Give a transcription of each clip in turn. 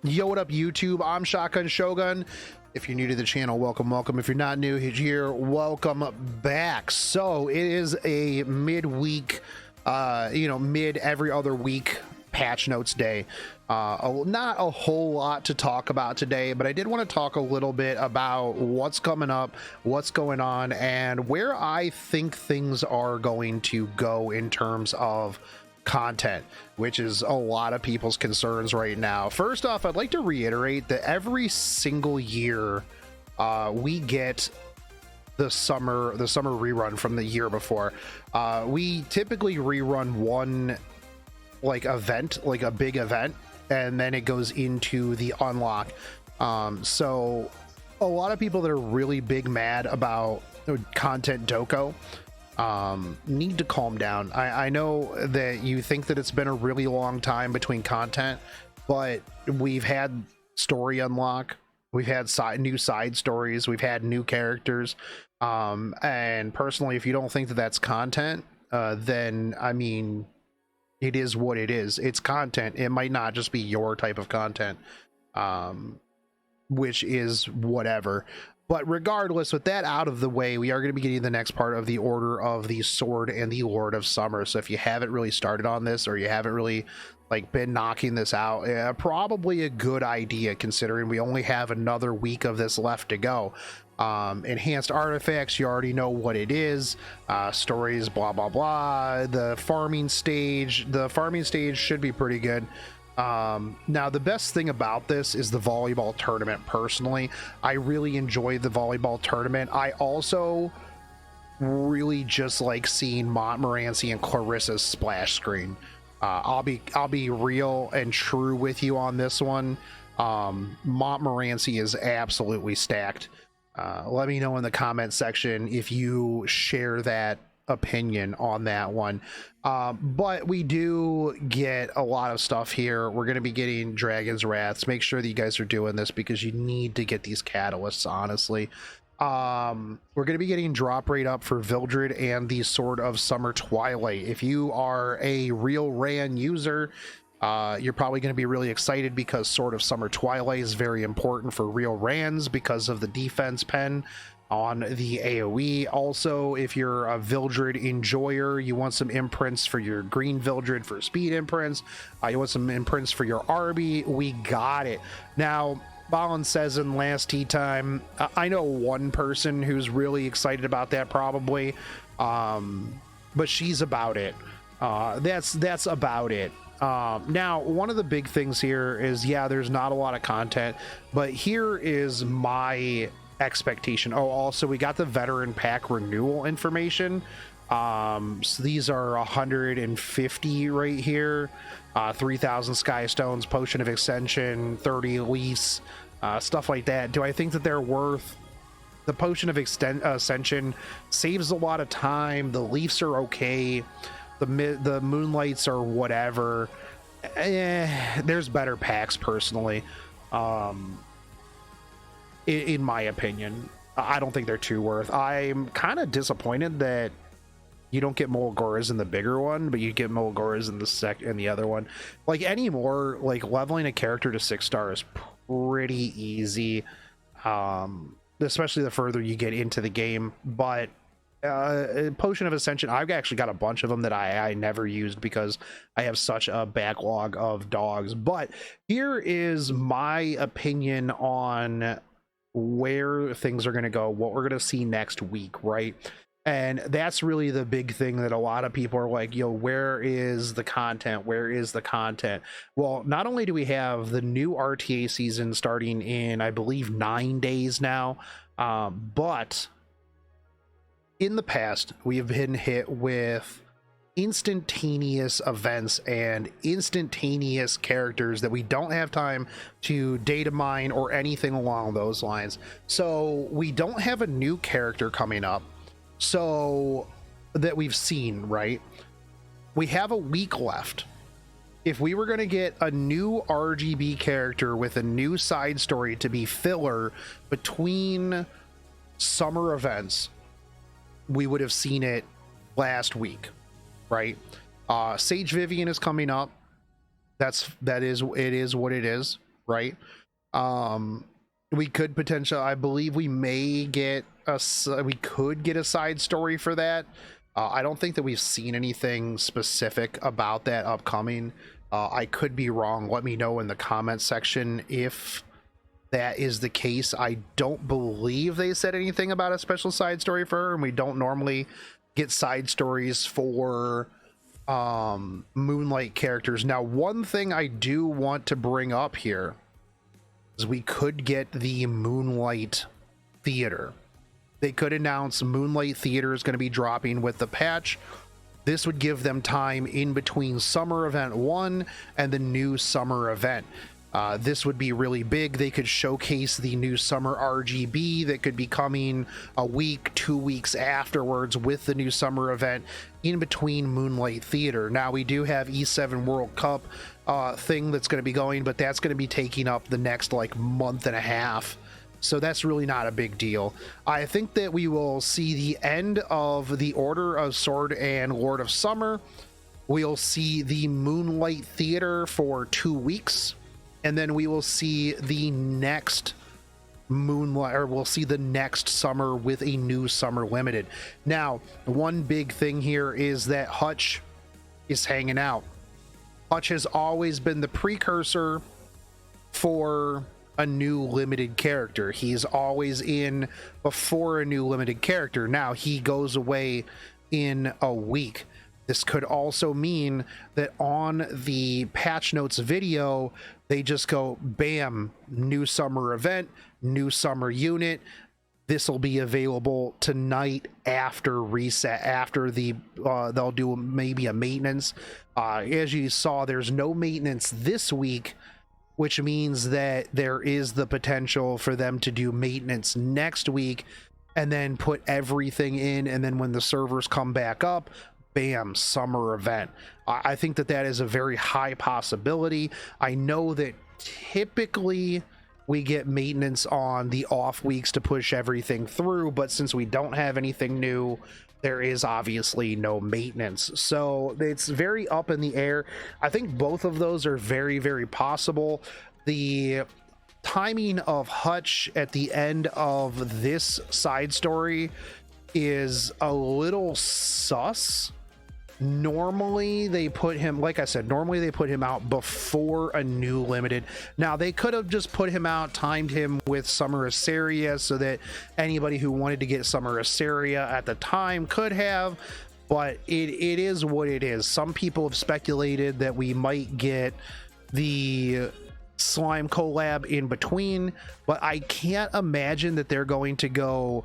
Yo, what up, YouTube? I'm Shotgun Shogun. If you're new to the channel, welcome, welcome. If you're not new here, welcome back. So it is a midweek, mid every other week patch notes day. Not a whole lot to talk about today, but I did want to talk a little bit about what's coming up, what's going on, and where I think things are going to go in terms of content, which is a lot of people's concerns right now. First off, I'd like to reiterate that every single year we get the summer rerun from the year before. We typically rerun one event, like a big event, and then it goes into the unlock. So a lot of people that are really big mad about content doko need to calm down. I know that you think that it's been a really long time between content, but we've had story unlock, we've had new side stories, we've had new characters, and personally, if you don't think that that's content, then I mean, it is what it is. It's content. It might not just be your type of content, which is whatever. But regardless, with that out of the way, we are going to be getting the next part of the Order of the Sword and the Lord of Summer. So if you haven't really started on this, or you haven't really been knocking this out, probably a good idea considering we only have another week of this left to go. Enhanced artifacts, you already know what it is. Stories, blah blah blah. The farming stage should be pretty good. Now the best thing about this is the volleyball tournament. Personally, I really enjoyed the volleyball tournament. I also really just like seeing Montmorency and Clarissa's splash screen. I'll be real and true with you on this one. Montmorency is absolutely stacked. Let me know in the comment section if you share that opinion on that one. But we do get a lot of stuff here. We're going to be getting Dragon's Wraths. Make sure that you guys are doing this because you need to get these catalysts, honestly. We're going to be getting drop rate up for Vildred and the Sword of Summer Twilight. If you are a real Ran user, you're probably going to be really excited because Sword of Summer Twilight is very important for real Rans because of the defense pen on the AoE. Also, if you're a Vildred enjoyer, you want some imprints for your green Vildred for speed imprints, you want some imprints for your Arby, we got it. Now, Balin says in last tea time, I know one person who's really excited about that probably, but she's about it. That's about it. Now, one of the big things here is, yeah, there's not a lot of content, but here is my expectation. Oh, also we got the veteran pack renewal information. So these are 150 right here. 3,000 sky stones, potion of extension, 30 lease, stuff like that. Do I think that they're worth? The potion of ascension saves a lot of time. The leafs are okay. The moonlights are whatever. There's better packs personally. In my opinion, I don't think they're too worth. I'm kind of disappointed that you don't get Mulgoras in the bigger one, but you get Mulgoras in the other one. Like anymore, like leveling a character to 6-star is pretty easy, especially the further you get into the game. But Potion of Ascension, I've actually got a bunch of them that I never used because I have such a backlog of dogs. But here is my opinion on where things are going to go, what we're going to see next week, right? And that's really the big thing that a lot of people are like, yo, where is the content? Where is the content? Well, not only do we have the new RTA season starting in, I believe, 9 days now, but in the past, we have been hit with instantaneous events and instantaneous characters that we don't have time to data mine or anything along those lines. So we don't have a new character coming up so that we've seen, right? We have a week left. If we were going to get a new RGB character with a new side story to be filler between summer events, we would have seen it last week, right? Sage Vivian is coming up. It is what it is. right? We could potentially, I believe we may get we could get a side story for that. I don't think that we've seen anything specific about that upcoming. I could be wrong. Let me know in the comment section if that is the case. I don't believe they said anything about a special side story for her, and we don't normally get side stories for Moonlight characters. Now, one thing I do want to bring up here is we could get the Moonlight Theater. They could announce Moonlight Theater is going to be dropping with the patch. This would give them time in between Summer Event 1 and the new Summer Event. This would be really big. They could showcase the new Summer RGB that could be coming a week, 2 weeks afterwards with the new Summer Event in between Moonlight Theater. Now, we do have E7 World Cup thing that's going to be going, but that's going to be taking up the next like month and a half. So that's really not a big deal. I think that we will see the end of the Order of Sword and Lord of Summer. We'll see the Moonlight Theater for 2 weeks. And then we will see the next Moonlight, or we'll see the next summer with a new Summer Limited. Now, one big thing here is that Hutch is hanging out. Hutch has always been the precursor for a new limited character. He's always in before a new limited character. Now he goes away in a week. This could also mean that on the patch notes video, they just go, bam, new summer event, new summer unit. This will be available tonight after reset, after the they'll do maybe a maintenance. As you saw, there's no maintenance this week, which means that there is the potential for them to do maintenance next week and then put everything in. And then when the servers come back up, bam, summer event. I think that that is a very high possibility. I know that typically we get maintenance on the off weeks to push everything through, but since we don't have anything new, there is obviously no maintenance. So it's very up in the air. I think both of those are very, very possible. The timing of Hutch at the end of this side story is a little sus. Normally they put him, like I said, normally they put him out before a new limited. Now they could have just put him out, timed him with Summer Assyria so that anybody who wanted to get Summer Assyria at the time could have, but it is what it is. Some people have speculated that we might get the slime collab in between, but I can't imagine that they're going to go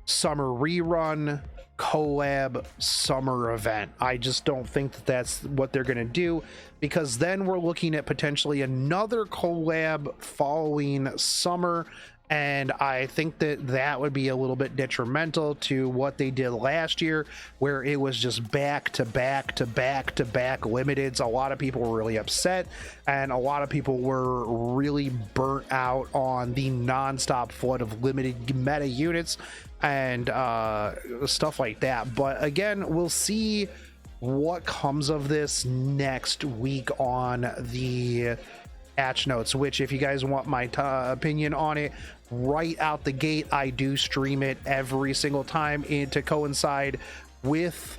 summer rerun, collab, summer event. I just don't think that that's what they're going to do, because then we're looking at potentially another collab following summer, and I think that that would be a little bit detrimental to what they did last year, where it was just back to back to back to back limiteds. A lot of people were really upset, and a lot of people were really burnt out on the non-stop flood of limited meta units and stuff like that. But again, we'll see what comes of this next week on the patch notes, which, if you guys want my opinion on it right out the gate, I do stream it every single time to coincide with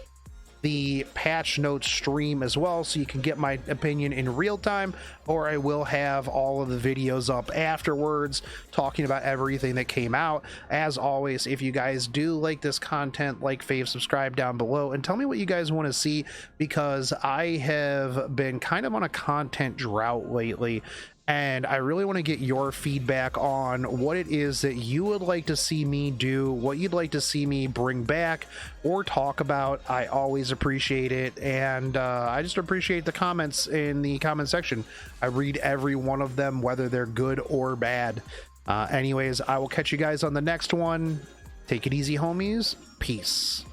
the patch notes stream as well, so you can get my opinion in real time, or I will have all of the videos up afterwards talking about everything that came out. As always, if you guys do like this content, like, fave, subscribe down below, and tell me what you guys want to see, because I have been kind of on a content drought lately, and I really want to get your feedback on what it is that you would like to see me do, what you'd like to see me bring back or talk about. I always appreciate it, and I just appreciate the comments in the comment section. I read every one of them, whether they're good or bad. Anyways, I will catch you guys on the next one. Take it easy, homies. Peace.